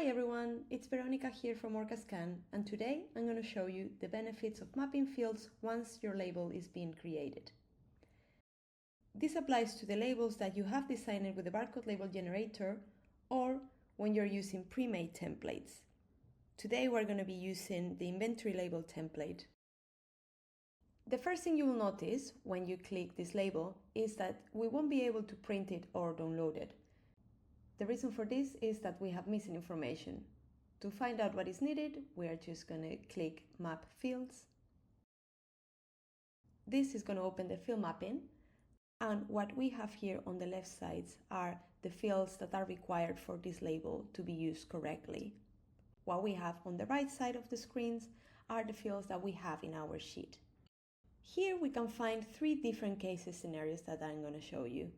Hi everyone, it's Veronica here from Orca, and today I'm going to show you the benefits of mapping fields once your label is being created. This applies to the labels that you have designed with the Barcode Label Generator or when you're using pre-made templates. Today we're going to be using the inventory label template. The first thing you will notice when you click this label is that we won't be able to print it or download it. The reason for this is that we have missing information. To find out what is needed, we are just going to click Map Fields. This is going to open the field mapping, and what we have here on the left sides are the fields that are required for this label to be used correctly. What we have on the right side of the screens are the fields that we have in our sheet. Here we can find three different case scenarios that I'm going to show you.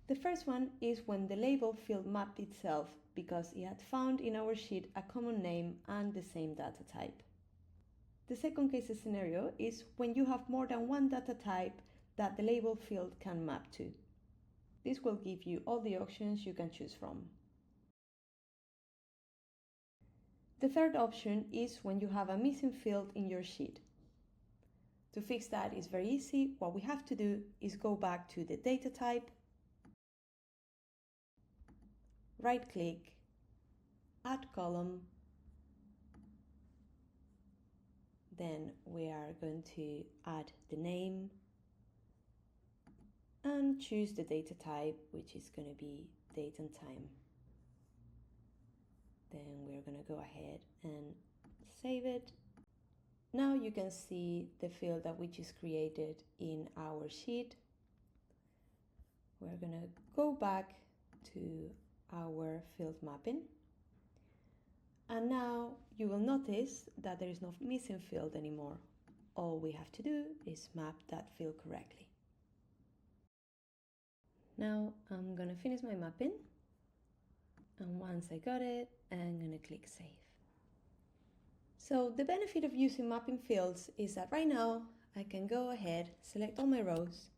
The first one is when the label field mapped itself because it had found in our sheet a common name and the same data type. The second case scenario is when you have more than one data type that the label field can map to. This will give you all the options you can choose from. The third option is when you have a missing field in your sheet. To fix that is very easy. What we have to do is go back to the data type, right-click, add column, then we are going to add the name and choose the data type, which is going to be date and time. Then we're going to go ahead and save it. Now you can see the field that we just created in our sheet. We're going to go back to our field mapping, and now you will notice that there is no missing field anymore. All we have to do is map that field correctly. Now I'm gonna finish my mapping, and once I got it, I'm gonna click save. So the benefit of using mapping fields is that right now I can go ahead, select all my rows,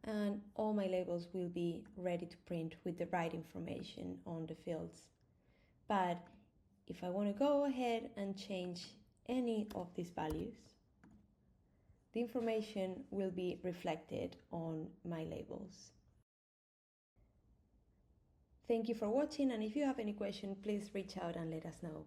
and all my labels will be ready to print with the right information on the fields. But if I want to go ahead and change any of these values, the information will be reflected on my labels. Thank you for watching, and if you have any question, please reach out and let us know.